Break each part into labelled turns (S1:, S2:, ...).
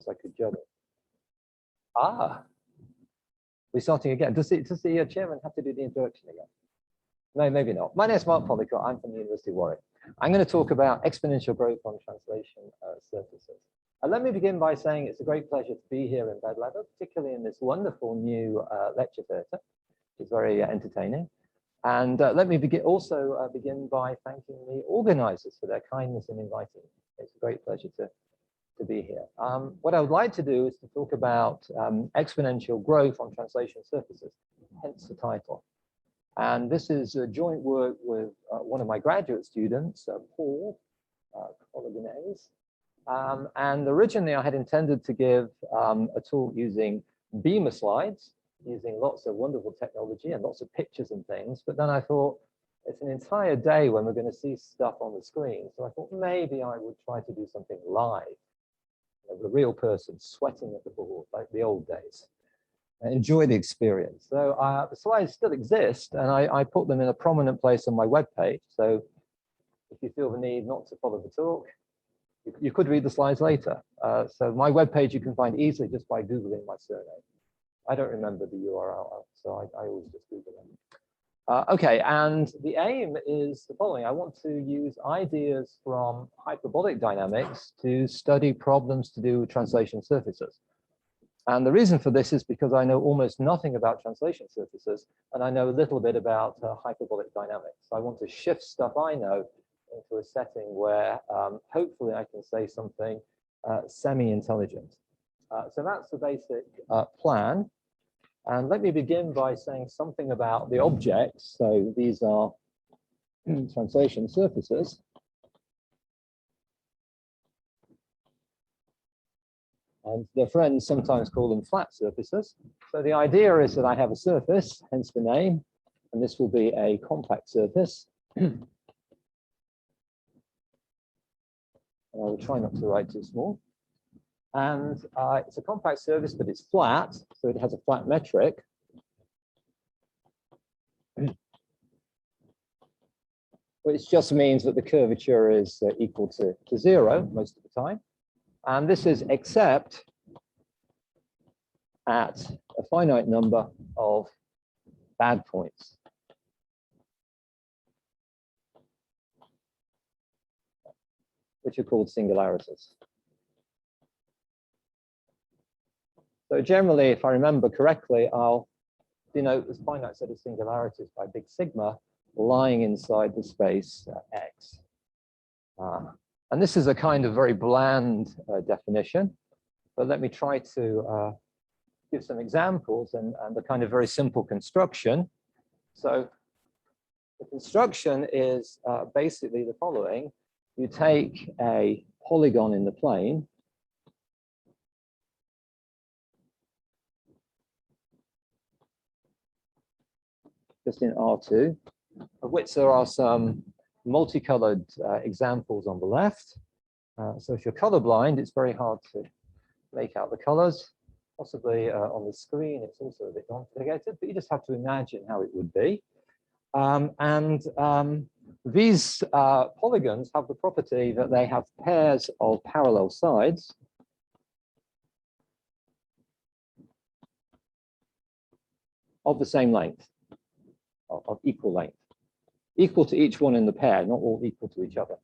S1: I could juggle. Ah, we're starting again. Does the chairman have to do the introduction again? No, maybe not. My name is Mark Pollicott. I'm from the University of Warwick. I'm going to talk about exponential growth on translation surfaces. And let me begin by saying it's a great pleasure to be here in Bed Leather, particularly in this wonderful new lecture theatre, which is very entertaining. And let me also begin by thanking the organizers for their kindness in inviting me. It's a great pleasure to be here. What I would like to do is to talk about exponential growth on translation surfaces, hence the title. And this is a joint work with one of my graduate students, Paul Colognese. And originally I had intended to give a talk using beamer slides, using lots of wonderful technology and lots of pictures and things. But then I thought it's an entire day when we're going to see stuff on the screen. So I thought maybe I would try to do something live, the real person sweating at the board like the old days. Enjoy the experience. So the slides still exist, and I put them in a prominent place on my webpage. So if you feel the need not to follow the talk, you could read the slides later. So my webpage you can find easily just by Googling my surname. I don't remember the URL, so I always just Google them. Okay, and the aim is the following. I want to use ideas from hyperbolic dynamics to study problems to do with translation surfaces. And the reason for this is because I know almost nothing about translation surfaces, and I know a little bit about hyperbolic dynamics. So I want to shift stuff I know into a setting where hopefully I can say something semi-intelligent. So that's the basic plan. And let me begin by saying something about the objects. So these are translation surfaces. And their friends sometimes call them flat surfaces. So the idea is that I have a surface, hence the name, and this will be a compact surface. And I will try not to write too small. And it's a compact surface, but it's flat, so it has a flat metric. Which just means that the curvature is equal to 0 most of the time. And this is except at a finite number of bad points. Which are called singularities. So generally, if I remember correctly, I'll denote this finite set of singularities by big sigma lying inside the space X. And this is a kind of very bland definition, but let me try to give some examples and a kind of very simple construction. So the construction is basically the following. You take a polygon in the plane, just in R2, of which there are some multicolored examples on the left. So if you're colorblind, it's very hard to make out the colors. Possibly on the screen, it's also a bit complicated, but you just have to imagine how it would be. These polygons have the property that they have pairs of parallel sides. Of the same length, of equal length. Equal to each one in the pair, not all equal to each other.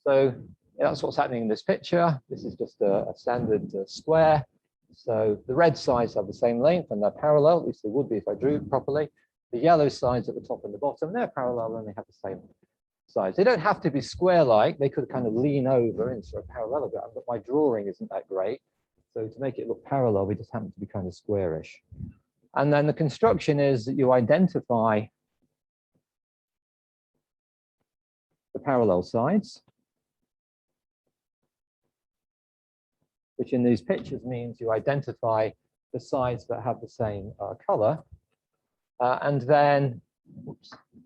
S1: So that's what's happening in this picture. This is just a standard square. So the red sides have the same length and they're parallel, at least they would be if I drew it properly. The yellow sides at the top and the bottom, they're parallel and they have the same sides. They don't have to be square-like. They could kind of lean over into a parallelogram, but my drawing isn't that great. So to make it look parallel, we just happen to be kind of squarish. And then the construction is that you identify the parallel sides, which in these pictures means you identify the sides that have the same color. And then,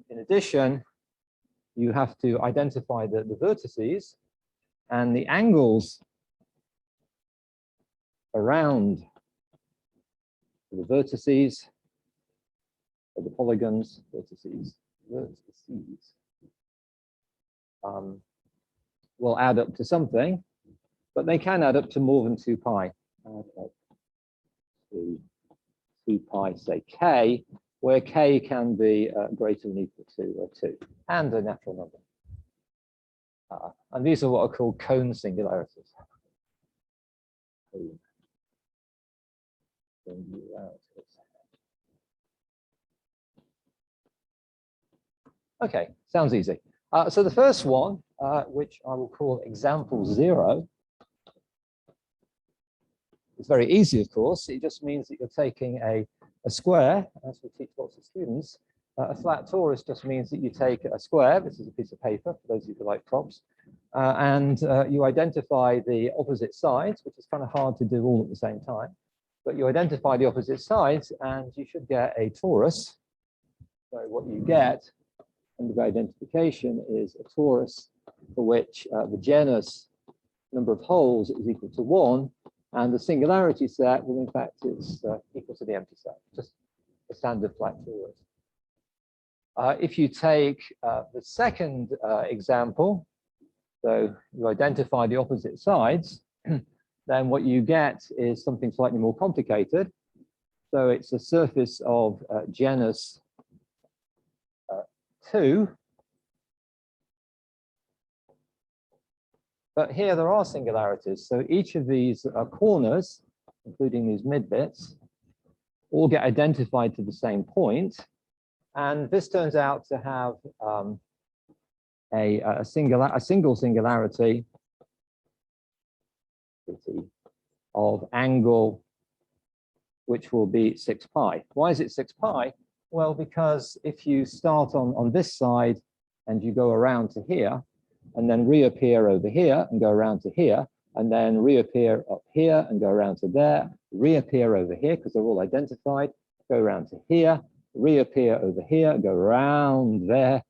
S1: in addition, you have to identify the vertices and the angles around the vertices of the polygons, vertices. will add up to something, but they can add up to more than 2 pi. Add up to 2 pi, say k, where k can be greater than or equal to 2, and a natural number. And these are what are called cone singularities. Cone singularities. Okay, sounds easy. So the first one, which I will call example 0, is very easy, of course. It just means that you're taking a square, as we teach lots of students. A flat torus just means that you take a square, this is a piece of paper, for those of you who like props, and you identify the opposite sides, which is kind of hard to do all at the same time. But you identify the opposite sides, and you should get a torus. So what you get under the identification is a torus for which the genus number of holes is equal to 1, and the singularity set, well, in fact, is equal to the empty set, just a standard flat torus. If you take the second example, so you identify the opposite sides, then what you get is something slightly more complicated. So it's a surface of genus 2. But here there are singularities. So each of these corners, including these mid bits, all get identified to the same point. And this turns out to have a single singularity of angle, which will be 6 pi. Why is it 6 pi? Well, because if you start on this side and you go around to here, and then reappear over here and go around to here, and then reappear up here and go around to there, reappear over here because they're all identified, go around to here, reappear over here, go around there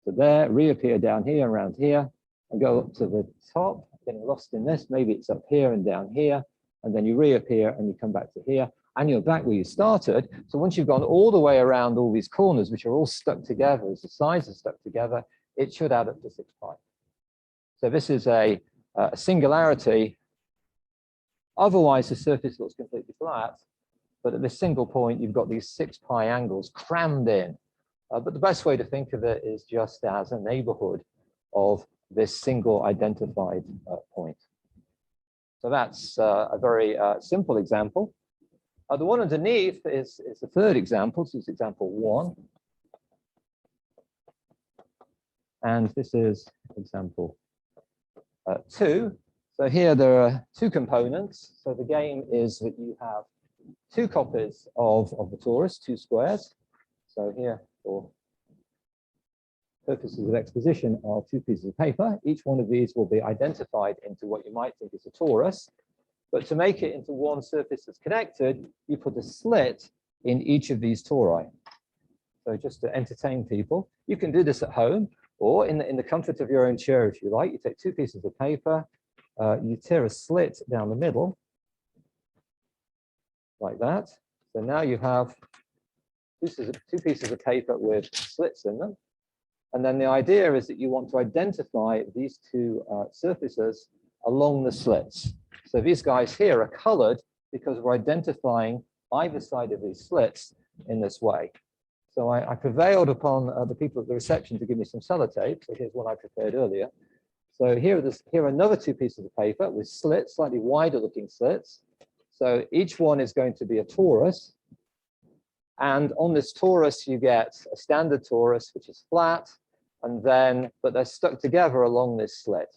S1: to there, reappear down here, around here, and go up to the top, getting lost in this, maybe it's up here and down here, and then you reappear and you come back to here, and you're back where you started. So once you've gone all the way around all these corners, which are all stuck together, as the sides are stuck together, it should add up to 6 pi. So this is a singularity. Otherwise, the surface looks completely flat, but at this single point, you've got these 6 pi angles crammed in. But the best way to think of it is just as a neighborhood of this single identified point. So that's a very simple example. The one underneath is the third example. This is example 1. And this is example 2. So here there are 2 components. So the game is that you have 2 copies of the torus, 2 squares. So here, for purposes of exposition, are 2 pieces of paper. Each one of these will be identified into what you might think is a torus. But to make it into one surface that's connected, you put a slit in each of these tori. So just to entertain people, you can do this at home, or in the comfort of your own chair, if you like. You take 2 pieces of paper, you tear a slit down the middle, like that. So now you have 2 pieces of paper with slits in them. And then the idea is that you want to identify these 2 surfaces along the slits. So these guys here are colored because we're identifying either side of these slits in this way. So I prevailed upon the people at the reception to give me some sellotape. So here's one I prepared earlier. So here are another 2 pieces of paper with slits, slightly wider looking slits. So each one is going to be a torus. And on this torus, you get a standard torus, which is flat, and then, but they're stuck together along this slit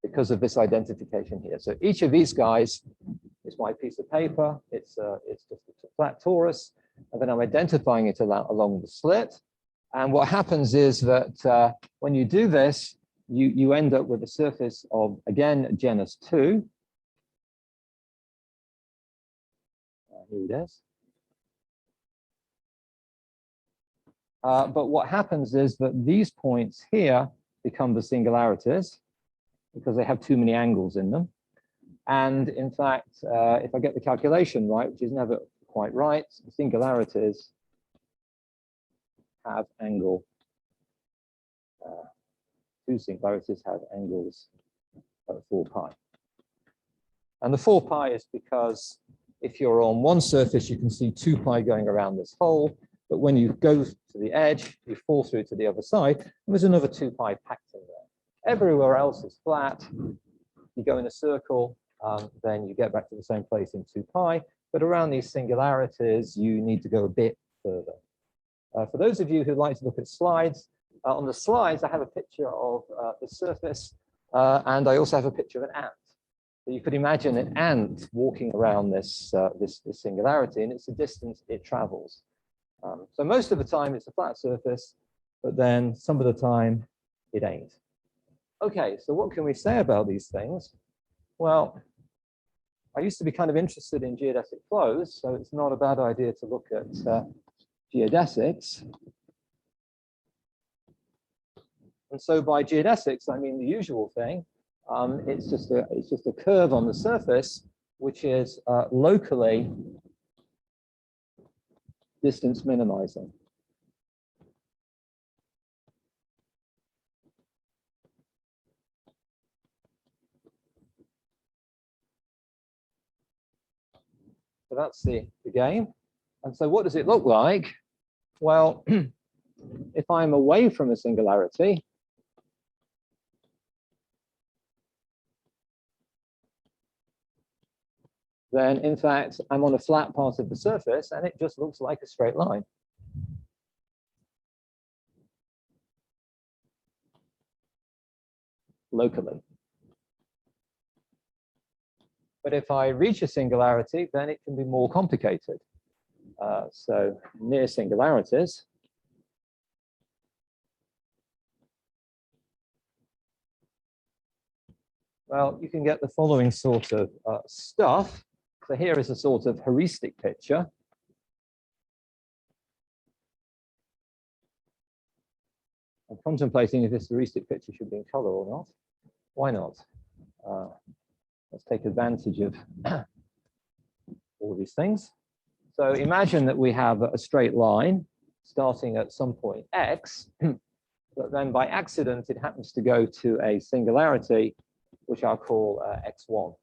S1: because of this identification here. So each of these guys is my piece of paper. It's just a flat torus. And then I'm identifying it along the slit. And what happens is that when you do this, you end up with a surface of, again, genus 2. Here it is. But what happens is that these points here become the singularities because they have too many angles in them. And in fact, if I get the calculation right, which is never quite right, the singularities have angle. 2 singularities have angles at 4 pi. And the 4 pi is because if you're on one surface, you can see 2 pi going around this hole. But when you go to the edge, you fall through to the other side, and there's another 2 pi packed in there. Everywhere else is flat. You go in a circle, then you get back to the same place in 2 pi. But around these singularities, you need to go a bit further. For those of you who like to look at slides, on the slides, I have a picture of the surface, and I also have a picture of an ant. So you could imagine an ant walking around this singularity, and it's the distance it travels. So most of the time, it's a flat surface, but then some of the time, it ain't. Okay, so what can we say about these things? Well, I used to be kind of interested in geodesic flows, so it's not a bad idea to look at geodesics. And so by geodesics, I mean the usual thing. It's just a curve on the surface, which is locally distance minimizing. So that's the game. And so what does it look like? Well, if I'm away from a singularity, then in fact, I'm on a flat part of the surface and it just looks like a straight line. Locally. But if I reach a singularity, then it can be more complicated. So near singularities, well, you can get the following sort of stuff. So here is a sort of heuristic picture. I'm contemplating if this heuristic picture should be in color or not. Why not? Let's take advantage of all of these things. So imagine that we have a straight line starting at some point x, but then by accident, it happens to go to a singularity, which I'll call x1.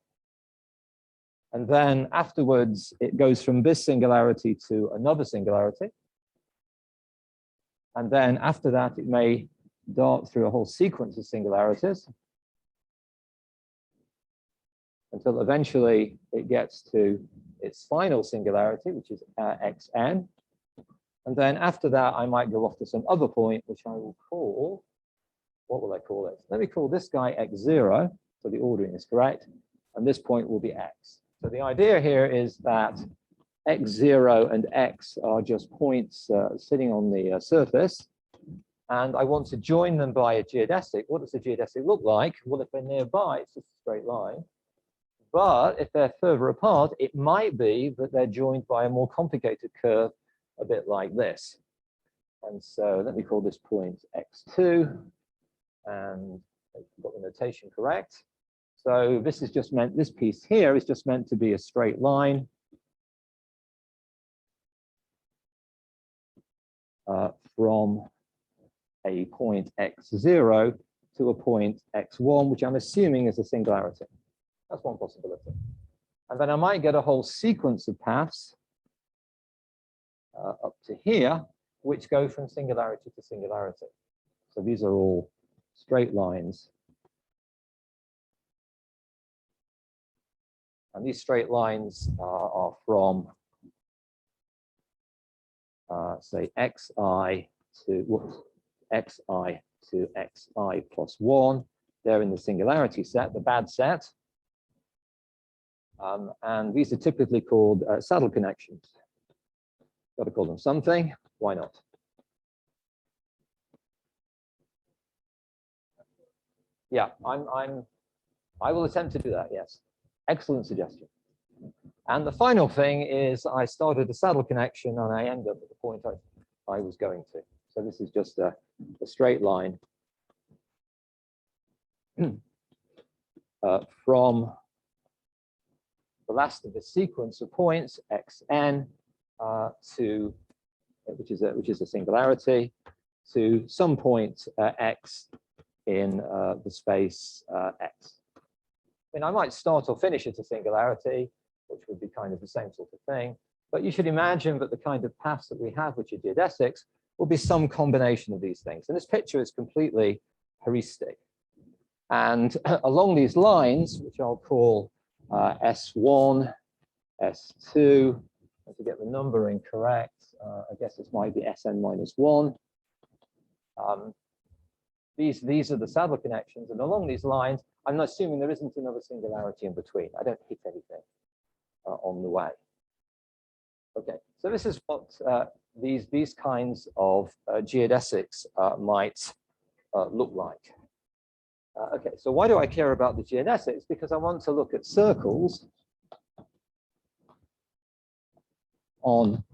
S1: And then afterwards, it goes from this singularity to another singularity. And then after that, it may dart through a whole sequence of singularities until eventually it gets to its final singularity, which is xn. And then after that, I might go off to some other point, which I will call, what will I call it? Let me call this guy x0, so the ordering is correct, and this point will be x. So the idea here is that x0 and x are just points sitting on the surface, and I want to join them by a geodesic. What does a geodesic look like? Well, if they're nearby, it's just a straight line. But if they're further apart, it might be that they're joined by a more complicated curve, a bit like this. And so let me call this point x2, and I've got the notation correct. So this is just meant, this piece here is just meant to be a straight line from a point x0 to a point x1, which I'm assuming is a singularity. That's one possibility. And then I might get a whole sequence of paths up to here, which go from singularity to singularity. So these are all straight lines. And these straight lines are from, say, xi to xi plus 1. They're in the singularity set, the bad set. And these are typically called saddle connections. Got to call them something. Why not? Yeah, I will attempt to do that. Yes, excellent suggestion. And the final thing is I started a saddle connection and I end up at the point I was going to. So this is just a straight line from the last of the sequence of points xn to which is a singularity to some point x in the space x. mean, I might start or finish at a singularity, which would be kind of the same sort of thing. But you should imagine that the kind of paths that we have, which are geodesics, will be some combination of these things. And this picture is completely heuristic. And along these lines, which I'll call S1, S2, to get the numbering correct, I guess it might be Sn minus 1. These are the Sadler connections. And along these lines, I'm assuming there isn't another singularity in between. I don't hit anything on the way. Okay, so this is what these kinds of geodesics might look like. Okay, so why do I care about the geodesics? Because I want to look at circles on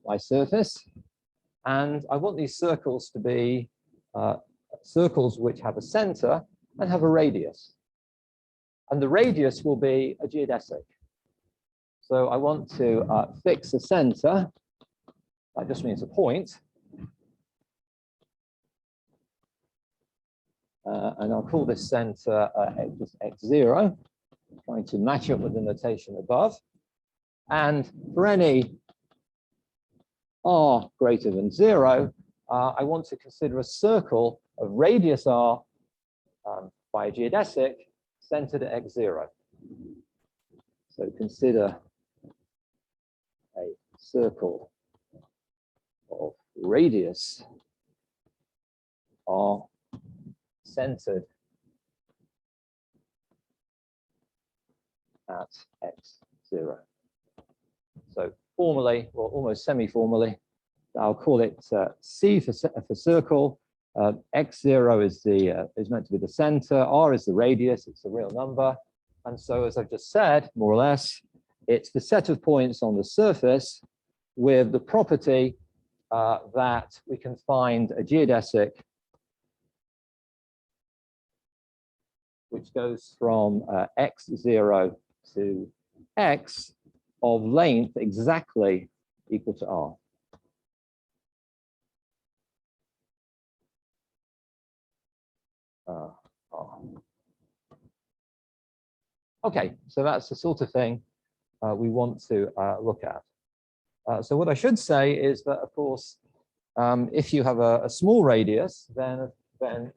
S1: my surface, and I want these circles to be circles which have a center and have a radius. And the radius will be a geodesic. So I want to fix a center. That just means a point. And I'll call this center just x0, trying to match up with the notation above. And for any r greater than 0, I want to consider a circle of radius r by a geodesic centered at x0. So consider a circle of radius r centered at x0. So formally, or almost semi-formally, I'll call it C for circle. X0 is meant to be the center. R is the radius. It's a real number. And so, as I've just said, more or less, it's the set of points on the surface with the property that we can find a geodesic which goes from x0 to x of length exactly equal to r. Okay, so that's the sort of thing we want to look at. So what I should say is that, of course, if you have a small radius, then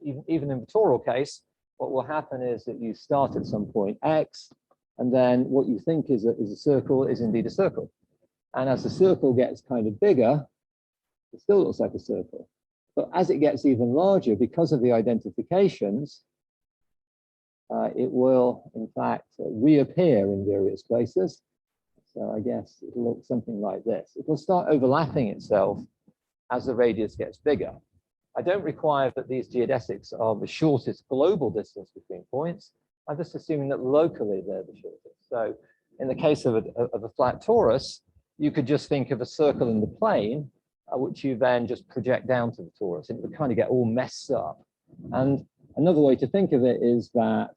S1: even in the toral case, what will happen is that you start at some point x, and then what you think is a circle is indeed a circle. And as the circle gets kind of bigger, it still looks like a circle. But as it gets even larger, because of the identifications, it will, in fact, reappear in various places. So I guess it'll look something like this. It will start overlapping itself as the radius gets bigger. I don't require that these geodesics are the shortest global distance between points. I'm just assuming that locally they're the shortest. So in the case of a flat torus, you could just think of a circle in the plane, which you then just project down to the torus, and it would kind of get all messed up. And another way to think of it is that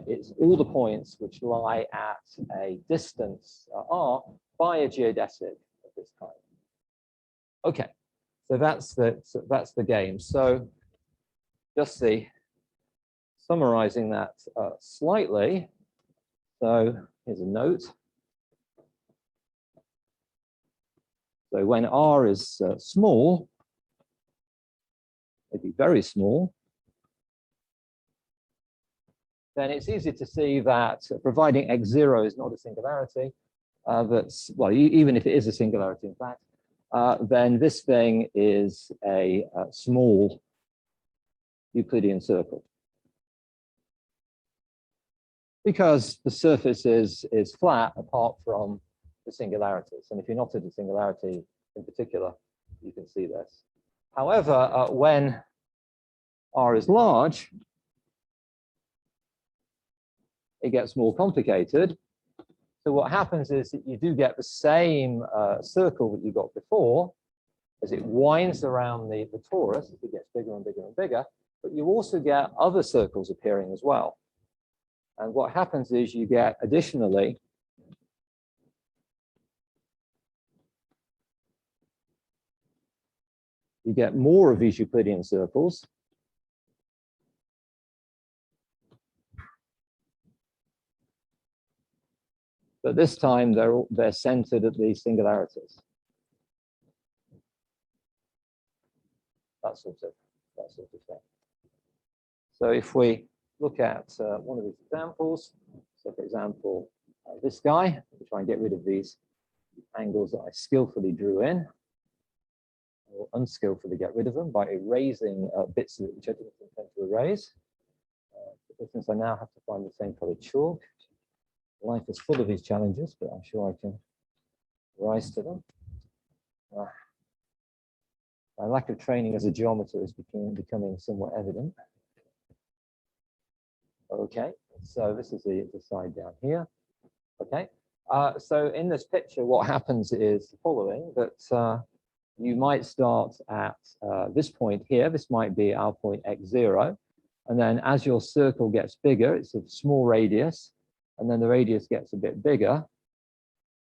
S1: it's all the points which lie at a distance r by a geodesic of this kind. Okay, so that's the game. So just summarizing that slightly. So here's a note. So when r is small, maybe very small, then it's easy to see that providing x0 is not a singularity, that's, well, even if it is a singularity, in fact, then this thing is a small Euclidean circle. Because the surface is flat apart from the singularities. And if you're not at a singularity in particular, you can see this. However, when r is large, it gets more complicated. So what happens is that you do get the same circle that you got before as it winds around the torus, as it gets bigger and bigger and bigger, but you also get other circles appearing as well. And what happens is you get additionally you get more of these Euclidean circles. but this time they're centered at the singularities. That sort of thing. So if we look at one of these examples, so for example, this guy, we'll try and get rid of these angles that I skillfully drew in, or unskillfully get rid of them by erasing bits of it which I didn't intend to erase. Since I now have to find the same colored chalk, life is full of these challenges, but I'm sure I can rise to them. My lack of training as a geometer is becoming somewhat evident. Okay, so this is the side down here. Okay, so in this picture, what happens is the following, that you might start at this point here. This might be our point x0. And then as your circle gets bigger, it's a small radius, and then the radius gets a bit bigger.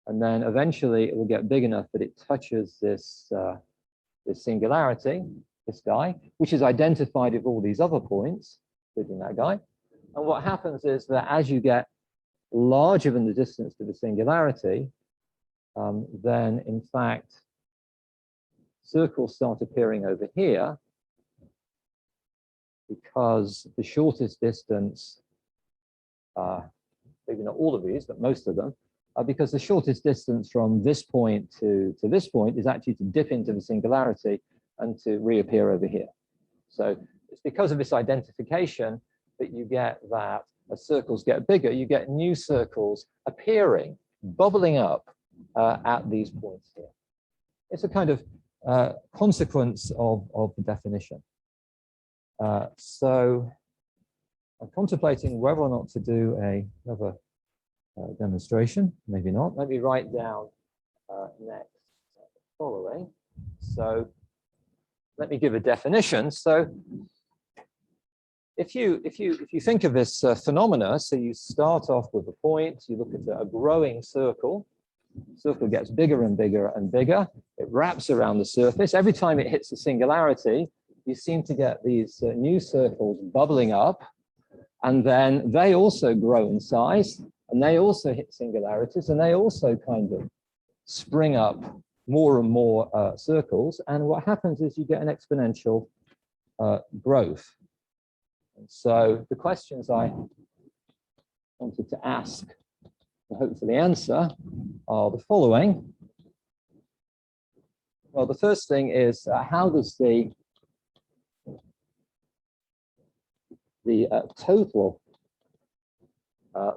S1: And then eventually it will get big enough that it touches this, this singularity, this guy, which is identified with all these other points, including that guy. And what happens is that as you get larger than the distance to the singularity, then in fact, circles start appearing over here, because the shortest distance, maybe not all of these, but most of them, because the shortest distance from this point to this point is actually to dip into the singularity and to reappear over here. So it's because of this identification that you get that as circles get bigger, you get new circles appearing, bubbling up at these points here. It's a kind of consequence of the definition. So I'm contemplating whether or not to do another demonstration. Maybe not. Let me write down next the following. So let me give a definition. So if you think of this phenomena, so you start off with a point, you look at a growing circle. Circle gets bigger and bigger and bigger. It wraps around the surface. Every time it hits the singularity, you seem to get these new circles bubbling up, and then they also grow in size, and they also hit singularities, and they also kind of spring up more and more circles. And what happens is you get an exponential growth. And so the questions I wanted to ask and hopefully answer are the following. Well, the first thing is how does the total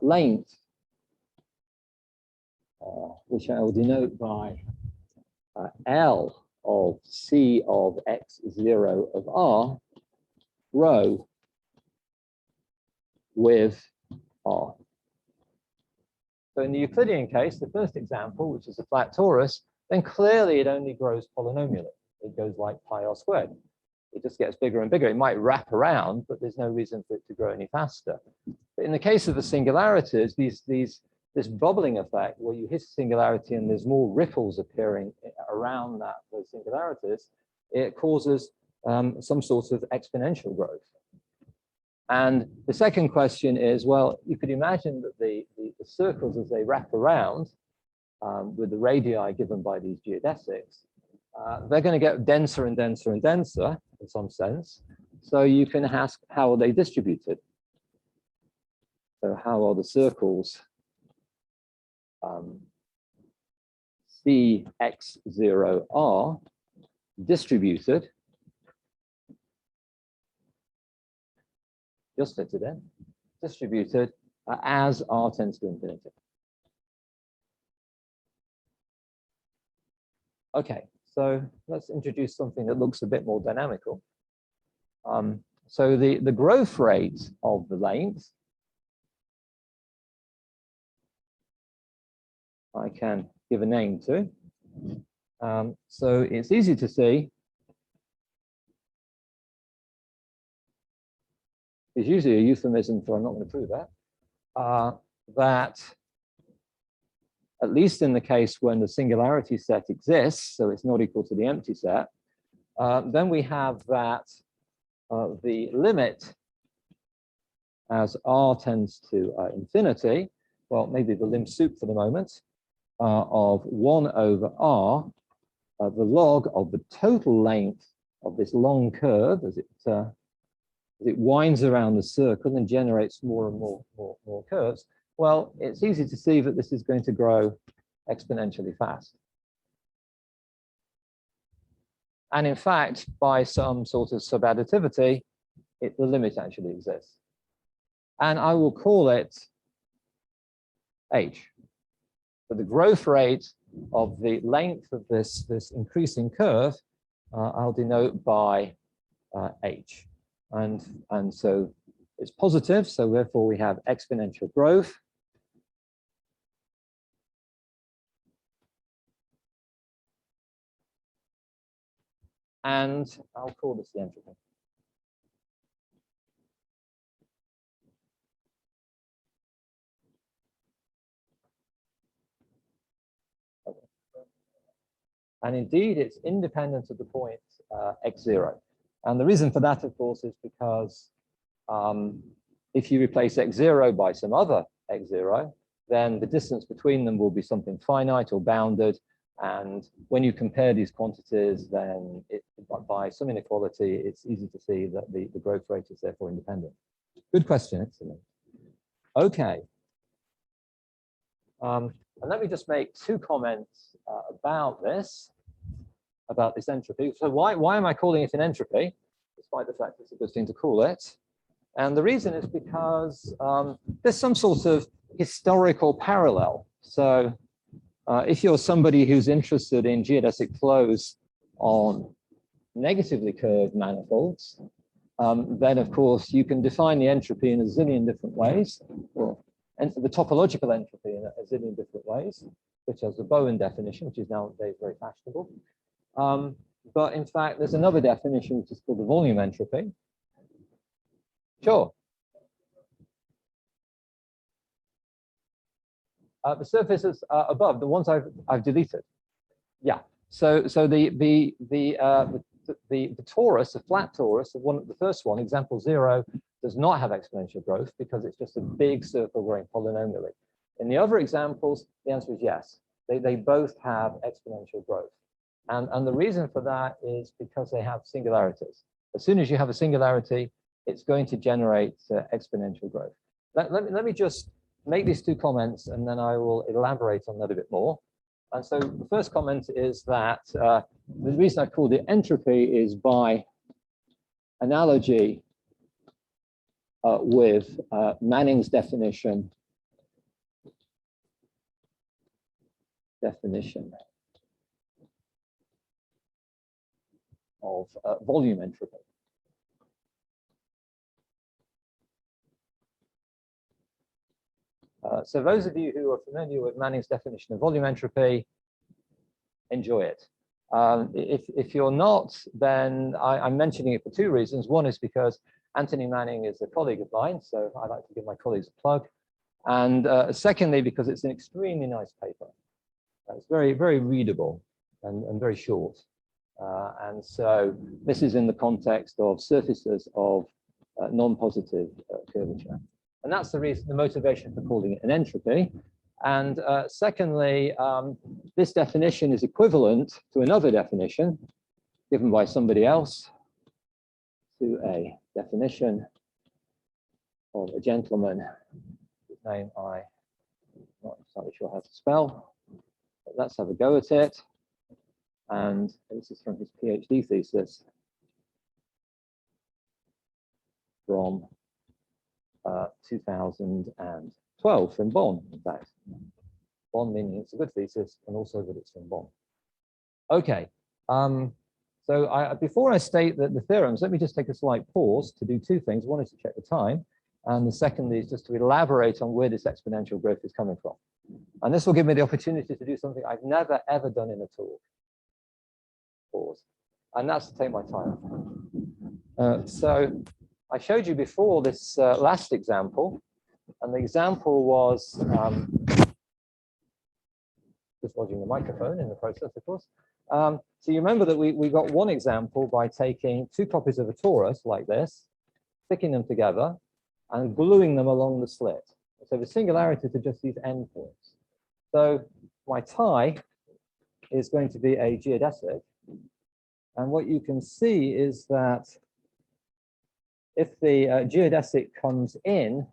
S1: length, which I will denote by L of C of x0 of R, grow with R. So in the Euclidean case, the first example, which is a flat torus, then clearly it only grows polynomially. It goes like pi r squared. It just gets bigger and bigger. It might wrap around, but there's no reason for it to grow any faster. But in the case of the singularities, this bubbling effect where you hit a singularity and there's more ripples appearing around those singularities, it causes some sort of exponential growth. And the second question is, well, you could imagine that the circles as they wrap around with the radii given by these geodesics, they're going to get denser and denser and denser in some sense. So you can ask, how are they distributed? So how are the circles Cx0R distributed? Just fitted in, distributed as R tends to infinity. Okay, so let's introduce something that looks a bit more dynamical. So the growth rate of the length, I can give a name to. So it's easy to see. It's usually a euphemism for, I'm not going to prove that, that at least in the case when the singularity set exists, so it's not equal to the empty set, then we have that the limit as R tends to infinity well, maybe the lim sup for the moment, of 1 over r, the log of the total length of this long curve as it winds around the circle and generates more and more curves. Well, it's easy to see that this is going to grow exponentially fast. And in fact, by some sort of subadditivity, the limit actually exists. And I will call it h. So the growth rate of the length of this increasing curve, I'll denote by h. And so it's positive, so therefore we have exponential growth. And I'll call this the entropy. Okay. And indeed, it's independent of the point x0. And the reason for that, of course, is because if you replace x0 by some other x0, then the distance between them will be something finite or bounded. And when you compare these quantities, then by some inequality, it's easy to see that the growth rate is therefore independent. Good question, excellent. Okay. And let me just make 2 comments about this entropy. So why am I calling it an entropy, despite the fact it's a good thing to call it? And the reason is because there's some sort of historical parallel. So if you're somebody who's interested in geodesic flows on negatively curved manifolds, then of course you can define the entropy in a zillion different ways, and the topological entropy in a zillion different ways, such as the Bowen definition, which is nowadays very fashionable. But in fact, there's another definition which is called the volume entropy. Sure. The surfaces above, the ones I've deleted. Yeah. So the torus, the flat torus, the first one, example 0, does not have exponential growth because it's just a big circle growing polynomially. In the other examples, the answer is yes. They both have exponential growth. And the reason for that is because they have singularities. As soon as you have a singularity, it's going to generate exponential growth. Let me just make these 2 comments, and then I will elaborate on that a bit more. And so the first comment is that the reason I called it entropy is by analogy with Manning's definition of volume entropy. So those of you who are familiar with Manning's definition of volume entropy, enjoy it. If you're not, then I'm mentioning it for 2 reasons. One is because Anthony Manning is a colleague of mine, so I'd like to give my colleagues a plug. And secondly, because it's an extremely nice paper. It's very, very readable and very short. And so this is in the context of surfaces of non-positive curvature. And that's the reason, the motivation for calling it an entropy. And secondly, this definition is equivalent to another definition given by somebody else, to a definition of a gentleman whose name I'm not exactly sure how to spell, but let's have a go at it. And this is from his PhD thesis from 2012 from Bonn, in fact. Bonn meaning it's a good thesis, and also that it's from Bonn. Okay, so before I state the theorems, let me just take a slight pause to do 2 things. One is to check the time, and the second is just to elaborate on where this exponential growth is coming from. And this will give me the opportunity to do something I've never, ever done in a talk. Pause. And that's to take my time. So I showed you before this last example, and the example was just lodging the microphone in the process, of course. So you remember that we got one example by taking 2 copies of a torus like this, sticking them together, and gluing them along the slit. So the singularities are just these endpoints. So my tie is going to be a geodesic. And what you can see is that if the geodesic comes in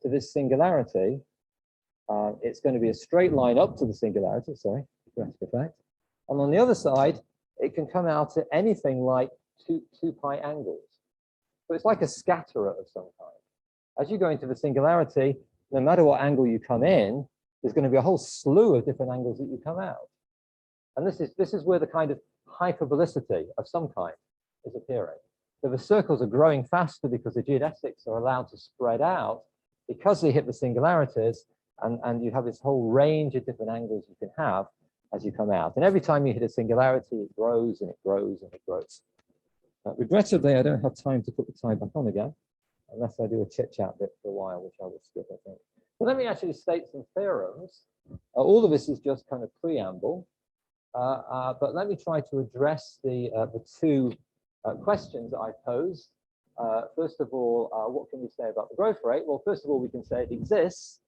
S1: to this singularity, it's going to be a straight line up to the singularity, sorry, effect. And on the other side, it can come out at anything like two pi angles. So it's like a scatterer of some kind. As you go into the singularity, no matter what angle you come in, there's going to be a whole slew of different angles that you come out. And this is where the kind of hyperbolicity of some kind is appearing. So the circles are growing faster because the geodesics are allowed to spread out because they hit the singularities, and you have this whole range of different angles you can have as you come out. And every time you hit a singularity, it grows and it grows and it grows. Regrettably, I don't have time to put the tie back on again, unless I do a chit-chat bit for a while, which I will skip, I think. So let me actually state some theorems. All of this is just kind of preamble, but let me try to address the two questions that I posed. First of all, what can we say about the growth rate? Well, first of all, we can say it exists.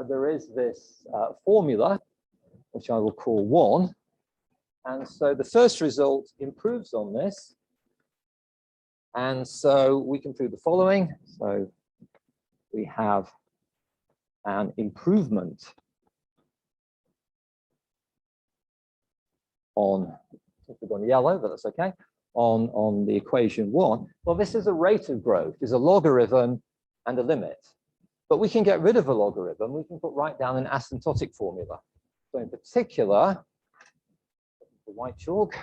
S1: There is this formula, which I will call 1. And so the first result improves on this. And so we can prove the following. So we have an improvement on, we've gone yellow, but that's okay, on the equation 1. Well, this is a rate of growth. There's a logarithm and a limit. But we can get rid of a logarithm. We can put right down an asymptotic formula. So in particular, the white chalk,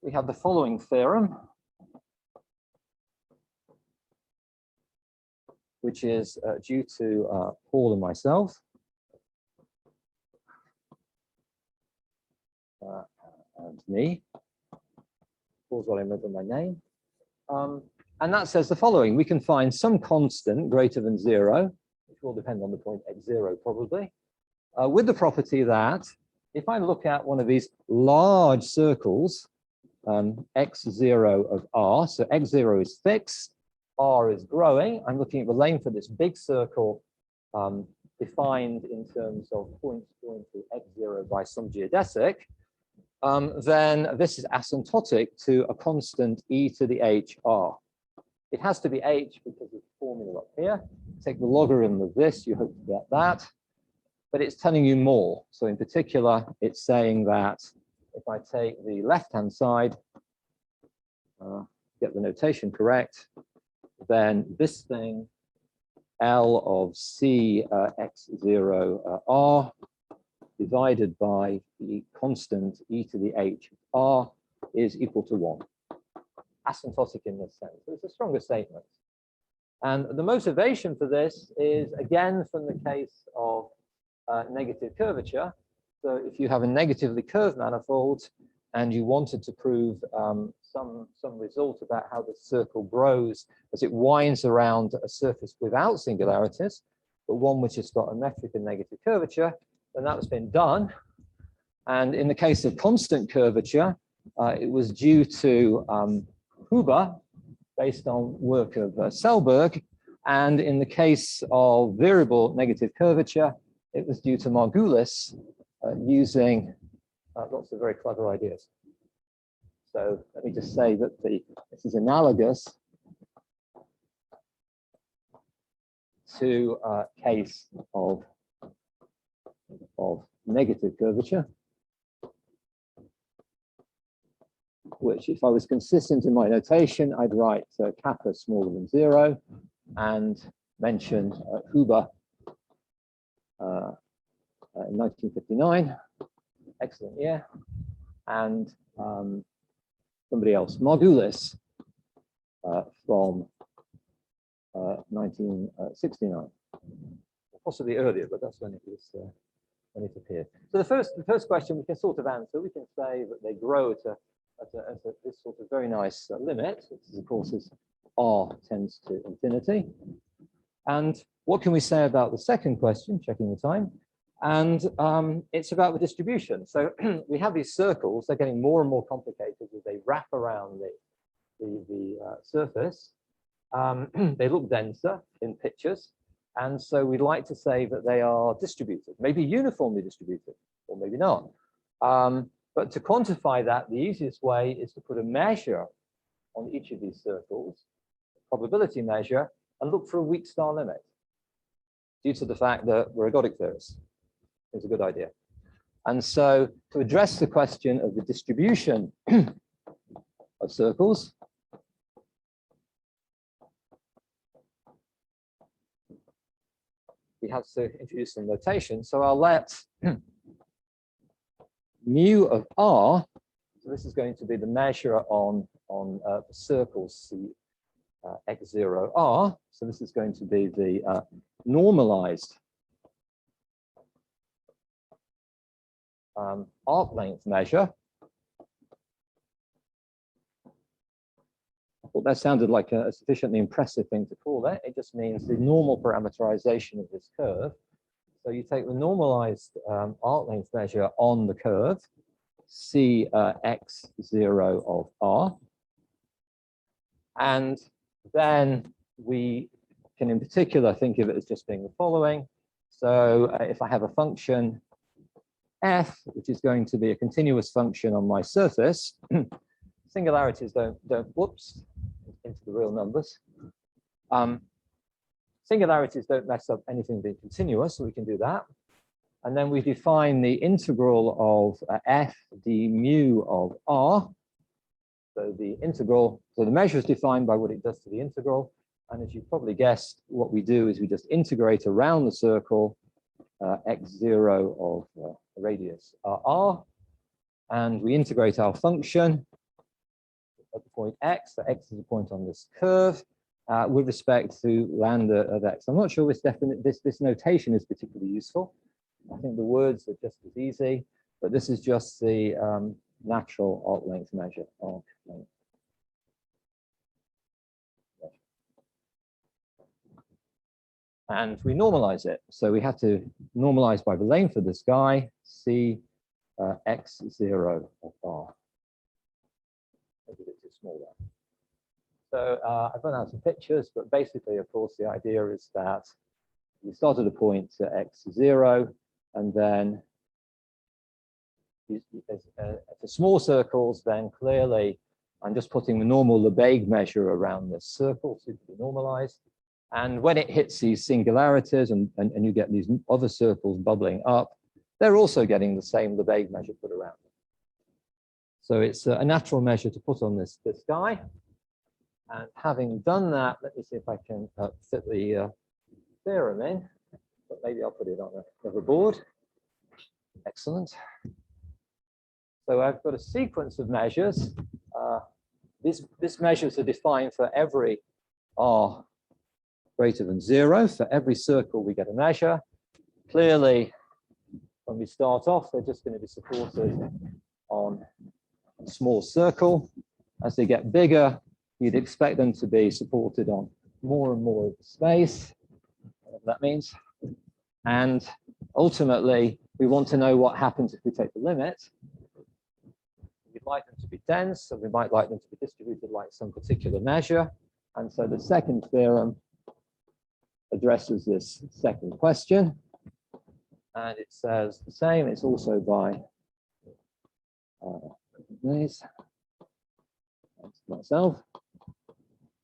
S1: we have the following theorem, which is due to Paul and myself. And me. Paul's what I remember my name. And that says the following: we can find some constant greater than 0, which will depend on the point x0 probably, with the property that if I look at one of these large circles, x0 of r, so x0 is fixed, r is growing. I'm looking at the length of this big circle defined in terms of points going to x0 by some geodesic. Then this is asymptotic to a constant e to the h r. It has to be h because of the formula up here. Take the logarithm of this, you hope to get that. But it's telling you more. So in particular, it's saying that if I take the left-hand side, get the notation correct, then this thing, L of C x0 r divided by the constant e to the h r is equal to 1. Asymptotic in this sense. So it's a stronger statement. And the motivation for this is, again, from the case of negative curvature. So if you have a negatively curved manifold and you wanted to prove some result about how the circle grows as it winds around a surface without singularities, but one which has got a metric and negative curvature, then that's been done. And in the case of constant curvature, it was due to Huber, based on work of Selberg. And in the case of variable negative curvature, it was due to Margulis using lots of very clever ideas. So let me just say that this is analogous to a case of negative curvature, which, if I was consistent in my notation, I'd write kappa smaller than 0 and mention Huber in 1959, excellent year, and somebody else, Margulis, from 1969, possibly earlier, but that's when it was when it appeared. So the first question we can sort of answer. We can say that they grow at this sort of very nice limit, which is, of course, as r tends to infinity. And what can we say about the second question? Checking the time. And it's about the distribution. So we have these circles. They're getting more and more complicated as they wrap around the surface. They look denser in pictures. And so we'd like to say that they are distributed, maybe uniformly distributed, or maybe not. But to quantify that, the easiest way is to put a measure on each of these circles, a probability measure, and look for a weak star limit, due to the fact that we're ergodic theorists. It's a good idea. And so to address the question of the distribution of circles, we have to introduce some notation. So I'll let mu of r, so this is going to be the measure on the circles C x0 r. So this is going to be the normalized arc length measure. I thought that sounded like a sufficiently impressive thing to call it. It just means the normal parameterization of this curve. So you take the normalized arc length measure on the curve, C x0 of r, and then we can in particular think of it as just being the following. So if I have a function f, which is going to be a continuous function on my surface, singularities don't whoops into the real numbers. Singularities don't mess up anything being continuous, so we can do that. And then we define the integral of f d mu of r. So the integral, so the measure is defined by what it does to the integral. And as you probably guessed, what we do is we just integrate around the circle x0 of radius r, and we integrate our function at the point x, so x is a point on this curve, with respect to lambda of x. I'm not sure this notation is particularly useful. I think the words are just as easy, but this is just the natural arc length measure. Arc length. And we normalize it. So we have to normalize by the length of this guy, C x0 of r. Maybe a bit too small there. So I've run out some pictures, but basically, of course, the idea is that you start at a point x0, and then for small circles, then clearly I'm just putting the normal Lebesgue measure around this circle, so to be normalized. And when it hits these singularities and you get these other circles bubbling up, they're also getting the same Lebesgue measure put around them. So it's a natural measure to put on this guy. And having done that, let me see if I can fit the theorem in, but maybe I'll put it on another board. Excellent. So I've got a sequence of measures. These measures are defined for every r greater than 0. For every circle, we get a measure. Clearly, when we start off, they're just going to be supported on a small circle. As they get bigger, you'd expect them to be supported on more and more of the space, whatever that means. And ultimately, we want to know what happens if we take the limit. We'd like them to be dense, so we might like them to be distributed like some particular measure. And so the second theorem addresses this second question. And it says the same. It's also by myself.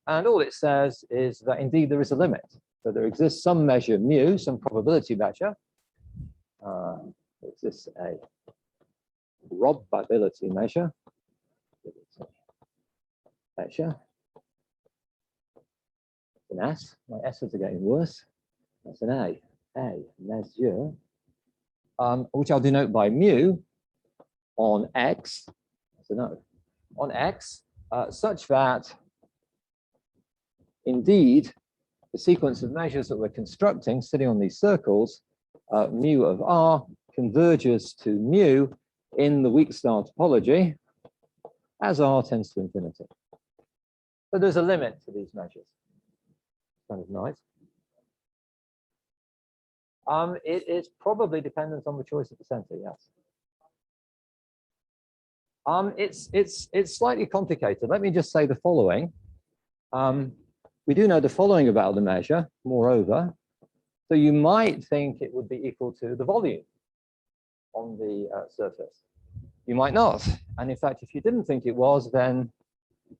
S1: And all it says is that indeed there is a limit. So there exists some measure mu, some probability measure. There exists a probability measure. An S. My S's are getting worse. That's an A. Measure. Which I'll denote by mu on X. That's an O. On X, such that indeed the sequence of measures that we're constructing, sitting on these circles, mu of R converges to mu in the weak star topology as R tends to infinity. So there's a limit to these measures. Kind of nice. It is probably dependent on the choice of the center, yes. It's slightly complicated. Let me just say the following. We do know the following about the measure, moreover. So you might think it would be equal to the volume on the surface. You might not. And in fact, if you didn't think it was, then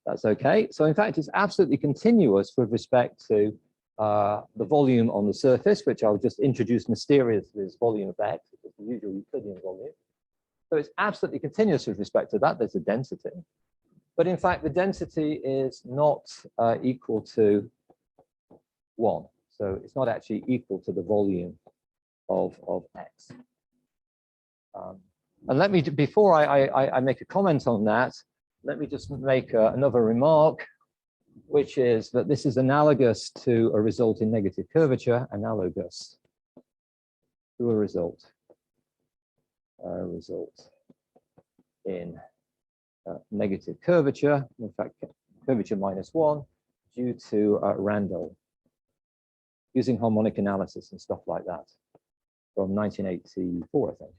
S1: that's okay. So in fact, it's absolutely continuous with respect to the volume on the surface, which I'll just introduce mysteriously as volume of X, which is the usual Euclidean volume. So it's absolutely continuous with respect to that. There's a density. But in fact, the density is not equal to 1. So it's not actually equal to the volume of X. And let me, before I make a comment on that, let me just make another remark, which is that this is analogous to a result in negative curvature, analogous to a result in negative curvature, in fact, curvature -1, due to Randall, using harmonic analysis and stuff like that from 1984, I think.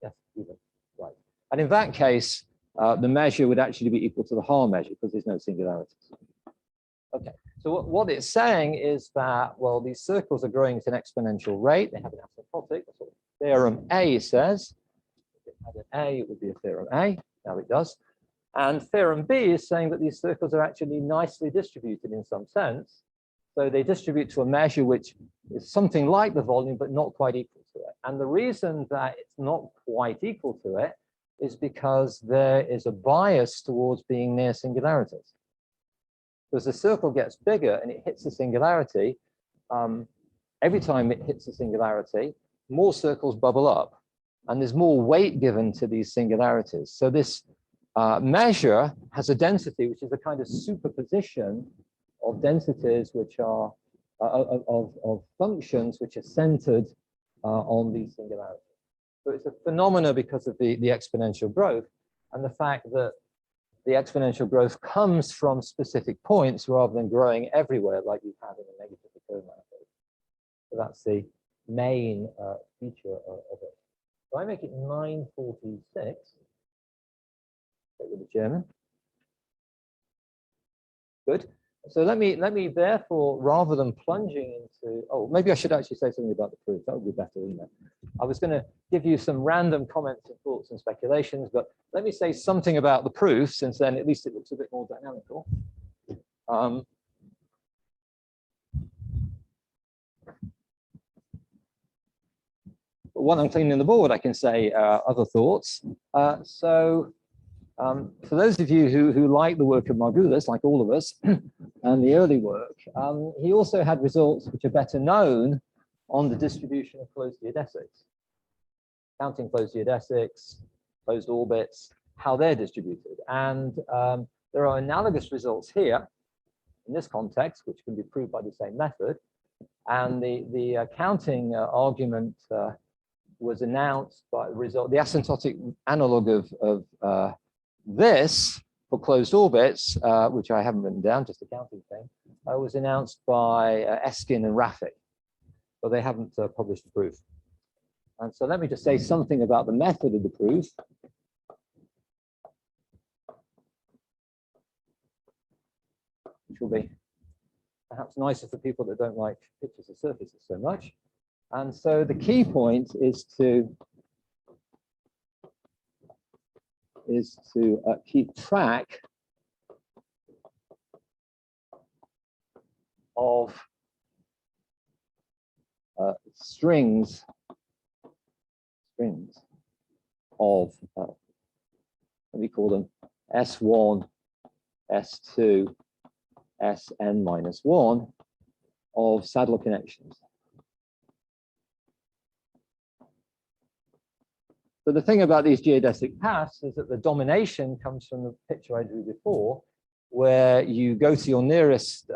S1: Yes, even, right. And in that case, the measure would actually be equal to the Haar measure because there's no singularities. Okay, so what it's saying is that, well, these circles are growing at an exponential rate. They have an asymptotic. That's what theorem A says. If it had an A, it would be a theorem A. Now it does. And theorem B is saying that these circles are actually nicely distributed in some sense. So they distribute to a measure which is something like the volume, but not quite equal to it. And the reason that it's not quite equal to it is because there is a bias towards being near singularities. As the circle gets bigger and it hits the singularity, every time it hits the singularity, more circles bubble up, and there's more weight given to these singularities. So this measure has a density, which is a kind of superposition of densities which are of functions which are centered on these singularities. So it's a phenomena because of the exponential growth and the fact that the exponential growth comes from specific points rather than growing everywhere like you have in a negative recurrent manifold. So that's the main feature of it. So I make it 946. Get with the German. Good. So let me therefore, rather than plunging into, oh, maybe I should actually say something about the proof. That would be better, wouldn't it? I was going to give you some random comments and thoughts and speculations, but let me say something about the proof, since then at least it looks a bit more dynamical. While I'm cleaning the board, I can say other thoughts. For those of you who like the work of Margulis, like all of us, and the early work, he also had results which are better known on the distribution of closed geodesics, counting closed geodesics, closed orbits, how they're distributed. And there are analogous results here in this context, which can be proved by the same method. And the counting argument was announced by the result, the asymptotic analog of this for closed orbits, which I haven't written down, just a counting thing, was announced by Eskin and Rafik, but they haven't published the proof. And so let me just say something about the method of the proof. Which will be perhaps nicer for people that don't like pictures of surfaces so much. And so the key point is to keep track of strings of, let me call them S1, S2, Sn-1 of saddle connections. So the thing about these geodesic paths is that the domination comes from the picture I drew before, where you go to your nearest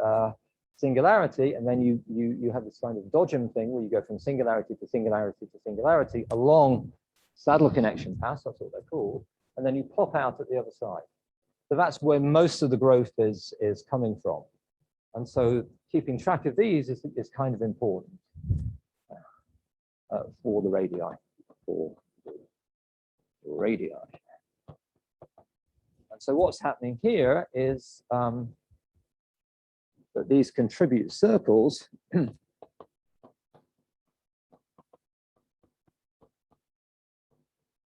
S1: singularity, and then you have this kind of dodgem thing where you go from singularity to singularity to singularity along saddle connection paths, that's what they're called, and then you pop out at the other side. So that's where most of the growth is coming from. And so keeping track of these is kind of important for the radii, radii. And so what's happening here is that these contribute circles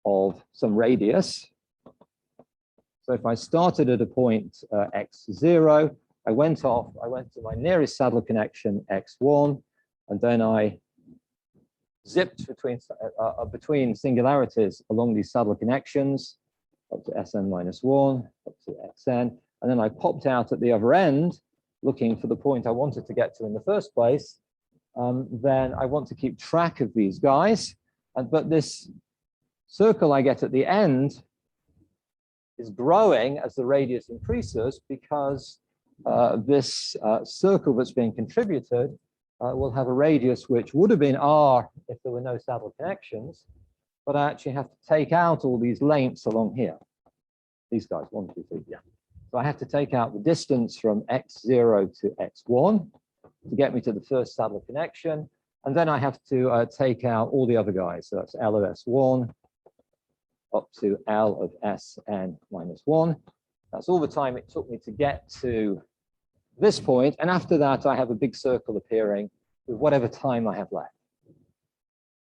S1: of some radius. So if I started at a point x0, I went to my nearest saddle connection x1, and then I zipped between singularities along these saddle connections up to Sn minus 1, up to Xn, and then I popped out at the other end looking for the point I wanted to get to in the first place. Then I want to keep track of these guys, but this circle I get at the end is growing as the radius increases, because this circle that's being contributed will have a radius which would have been r if there were no saddle connections, but I actually have to take out all these lengths along here. These guys, 1, 2, 3, yeah. So I have to take out the distance from x0 to x1 to get me to the first saddle connection, and then I have to take out all the other guys. So that's L of S1 up to L of Sn minus 1. That's all the time it took me to get to this point, and after that I have a big circle appearing with whatever time I have left.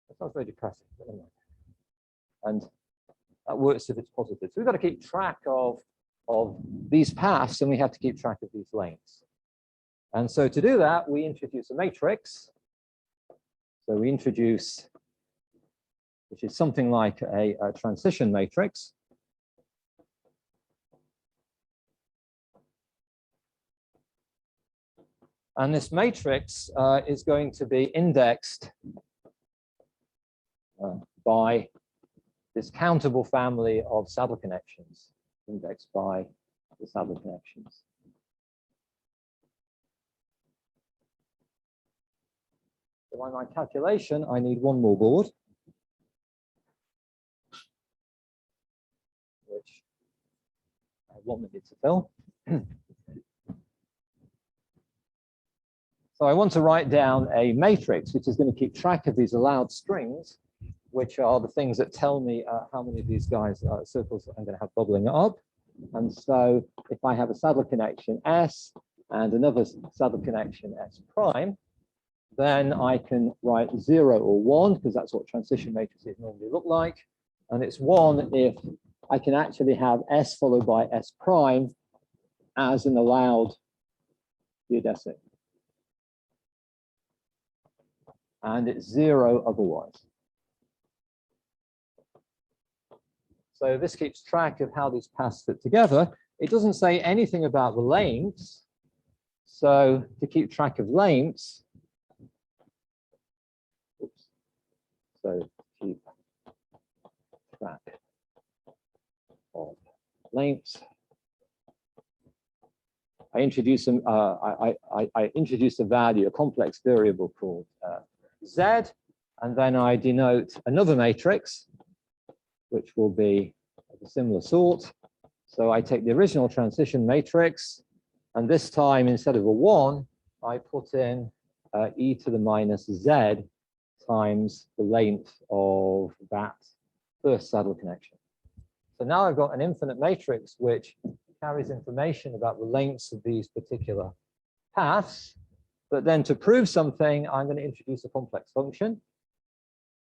S1: That sounds very depressing, but anyway. And that works if it's positive. So we've got to keep track of these paths, and we have to keep track of these lengths. And so to do that, we introduce a matrix. So we introduce, which is something like a transition matrix. And this matrix is going to be indexed by this countable family of saddle connections, indexed by the saddle connections. So in my calculation, I need one more board, which I have 1 minute to fill. So I want to write down a matrix which is going to keep track of these allowed strings, which are the things that tell me how many of these guys circles I'm going to have bubbling up. And so if I have a saddle connection S and another saddle connection S prime, then I can write 0 or 1, because that's what transition matrices normally look like. And it's 1 if I can actually have S followed by S prime as an allowed geodesic. And it's 0 otherwise. So this keeps track of how these paths fit together. It doesn't say anything about the lengths. So to keep track of lengths, so keep track of lengths, I introduce some. I introduce a value, a complex variable called Z, and then I denote another matrix, which will be of a similar sort. So I take the original transition matrix, and this time instead of a 1, I put in e to the minus Z times the length of that first saddle connection. So now I've got an infinite matrix which carries information about the lengths of these particular paths. But then to prove something, I'm going to introduce a complex function.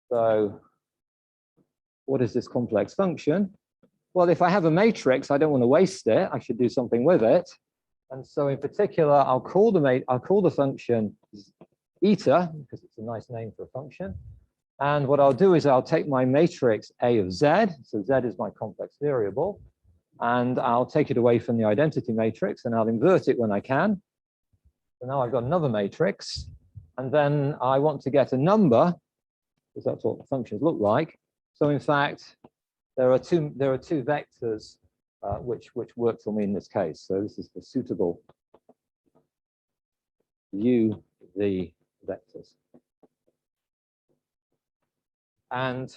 S1: So what is this complex function? Well, if I have a matrix, I don't want to waste it. I should do something with it. And so in particular, I'll call the function eta, because it's a nice name for a function. And what I'll do is I'll take my matrix A of Z. So Z is my complex variable. And I'll take it away from the identity matrix, and I'll invert it when I can. So now I've got another matrix. And then I want to get a number, because that's what the functions look like. So in fact, there are two vectors which work for me in this case. So this is the suitable U V vectors. And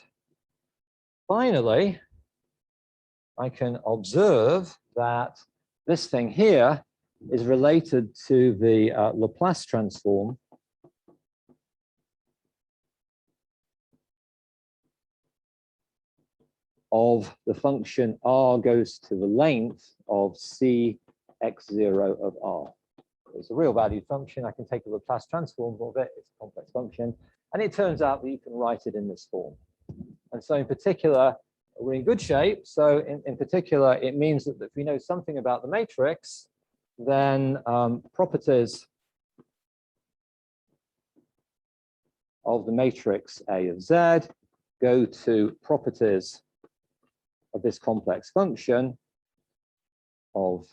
S1: finally, I can observe that this thing here is related to the Laplace transform of the function r goes to the length of c x0 of r. It's a real valued function. I can take a Laplace transform of it. It's a complex function. And it turns out that you can write it in this form. And so in particular, we're in good shape. So in particular, it means that if we know something about the matrix, then properties of the matrix A of Z go to properties of this complex function of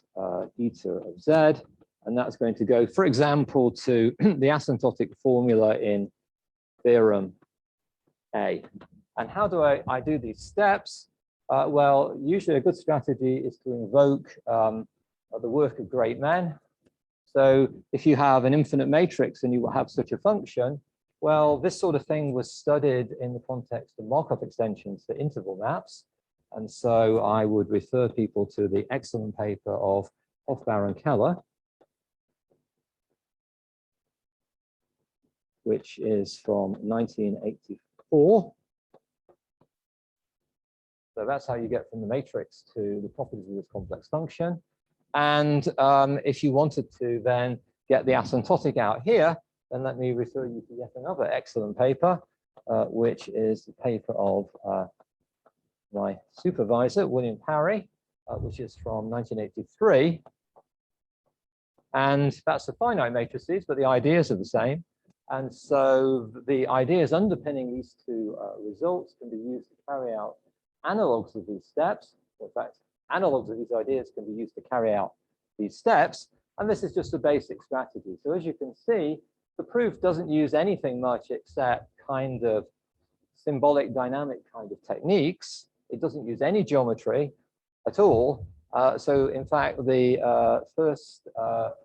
S1: eta of Z. And that's going to go, for example, to the asymptotic formula in theorem A. And how do I do these steps? Well, usually a good strategy is to invoke the work of great men. So if you have an infinite matrix and you will have such a function, well, this sort of thing was studied in the context of Markov extensions to interval maps. And so I would refer people to the excellent paper of Hofbauer and Keller, which is from 1984. So that's how you get from the matrix to the properties of this complex function. And if you wanted to then get the asymptotic out here, then let me refer you to yet another excellent paper, which is the paper of my supervisor, William Parry, which is from 1983. And that's the finite matrices, but the ideas are the same. And so the ideas underpinning these two results can be used to carry out analogs of these steps. In fact, analogs of these ideas can be used to carry out these steps. And this is just a basic strategy. So as you can see, the proof doesn't use anything much except kind of symbolic dynamic kind of techniques. It doesn't use any geometry at all. So in fact, the first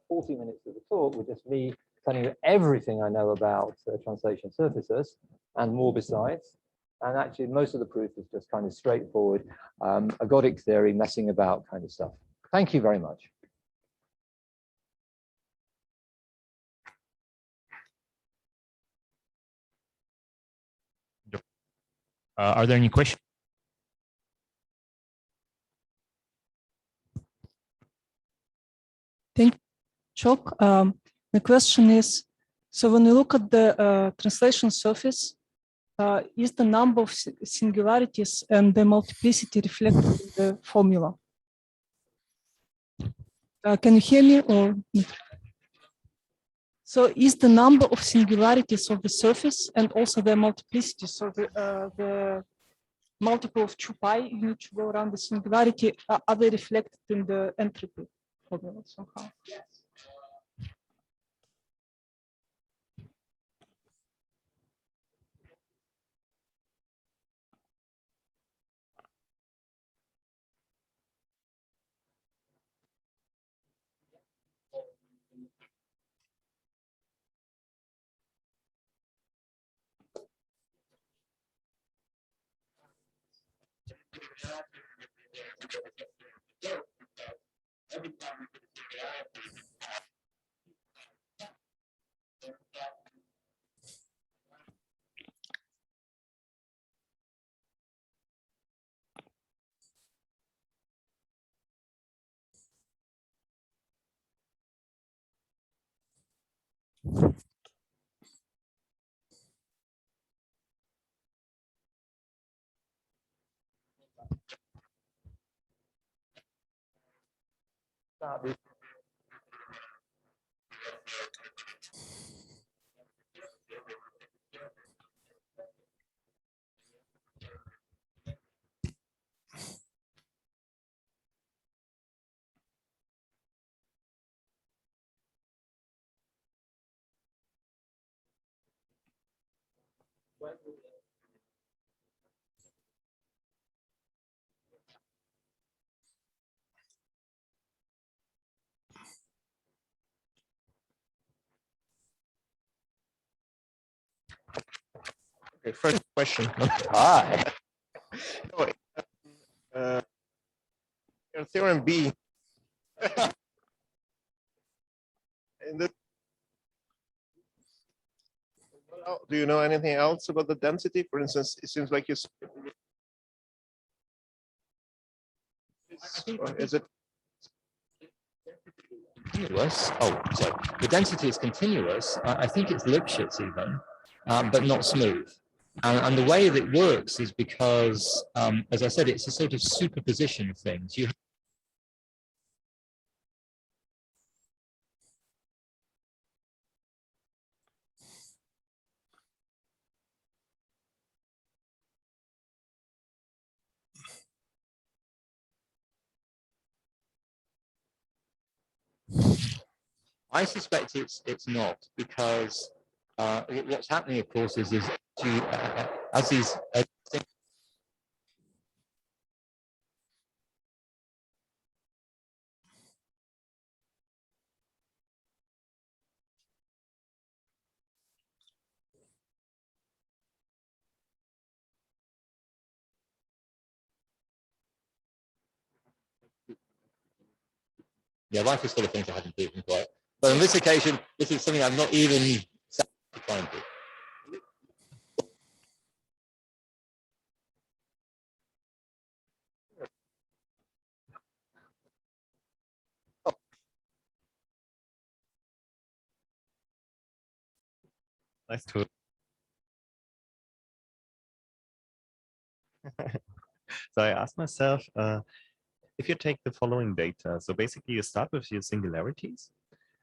S1: 40 minutes of the talk were just me telling you everything I know about translation surfaces and more besides. And actually, most of the proof is just kind of straightforward ergodic theory, messing about kind of stuff. Thank you very much.
S2: Are there any questions?
S3: Thank you, Chuck. The question is, so when you look at the translation surface, is the number of singularities and the multiplicity reflected in the formula? Can you hear me or? So is the number of singularities of the surface and also the multiplicity, so the multiple of 2 pi you need to go around the singularity, are they reflected in the entropy formula somehow?
S2: Okay, first question.
S1: Hi.
S2: Theorem B. Do you know anything else about the density? For instance, it seems like you. Is it
S4: continuous? Oh, sorry. The density is continuous. I think it's Lipschitz even, but not smooth.
S1: And the way that it works is because, as I said, it's a sort of superposition of things. You I suspect it's not, because what's happening, of course, is as these yeah, life is full of things I haven't proven quite. But on this occasion, this is something I'm not even trying to.
S4: Nice to. So I asked myself, if you take the following data, so basically you start with your singularities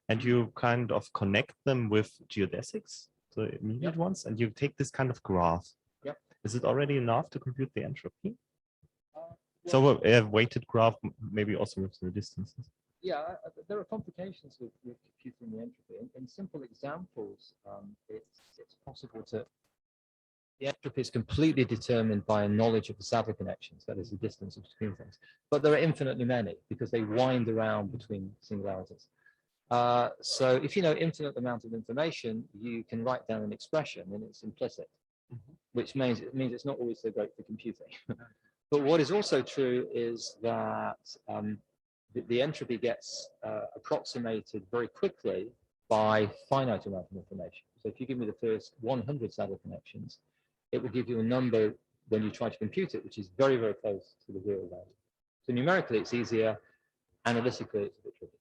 S4: and you kind of connect them with geodesics, so immediate ones, and you take this kind of graph.
S1: Yep.
S4: Is it already enough to compute the entropy? So a weighted graph, maybe also with the distances.
S1: Yeah, there are complications with computing the entropy. In simple examples, it's possible to. The entropy is completely determined by a knowledge of the Saddle connections, that is the distance between things. But there are infinitely many because they wind around between singularities. So if you know infinite amount of information, you can write down an expression and it's implicit, which means it's not always so great for computing. But what is also true is that the entropy gets approximated very quickly by finite amount of information. So if you give me the first 100 Saddle connections, it will give you a number when you try to compute it, which is very, very close to the real value. So numerically, it's easier. Analytically, it's a bit tricky.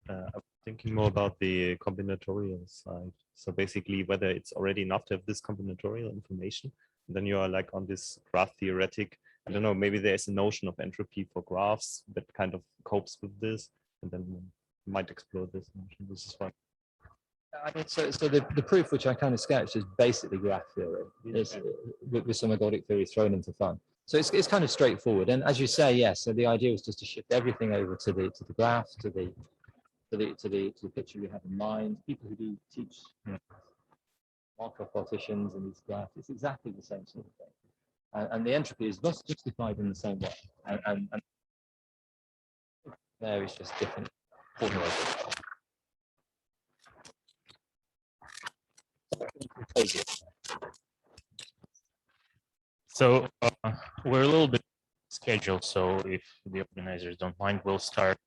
S4: I'm thinking more about the combinatorial side. So basically, whether it's already enough to have this combinatorial information, and then you are like on this graph theoretic. I don't know, maybe there's a notion of entropy for graphs that kind of copes with this, and then you might explore this notion. This is fun.
S1: I mean, so the proof which I kind of sketched is basically graph theory, with some ergodic theory thrown into fun. So it's kind of straightforward. And as you say, yes. So the idea is just to shift everything over to the graph, to the picture we have in mind. People who do teach Markov partitions and these graphs, it's exactly the same sort of thing. And the entropy is thus justified in the same way. And there is just different formulas.
S5: So we're a little bit scheduled, so if the organizers don't mind, we'll start.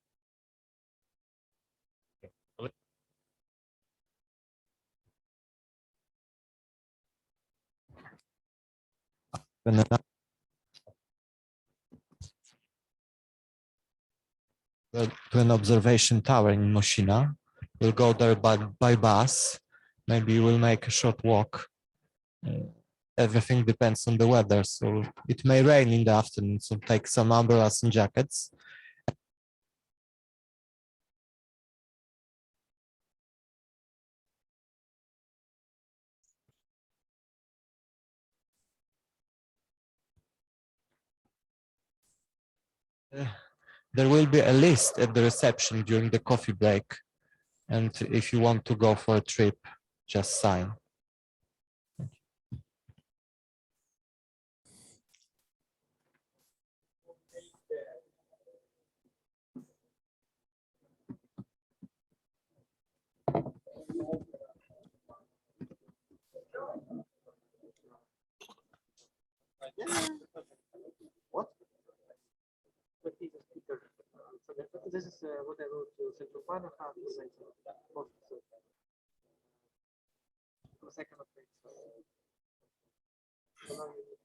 S6: To an observation tower in Moshina. We'll go there by bus. Maybe we'll make a short walk. Everything depends on the weather, so it may rain in the afternoon, so take some umbrellas and jackets. There will be a list at the reception during the coffee break, and if you want to go for a trip, just sign.
S7: What? This is what I wrote to Central Panel. The second of it. So now you need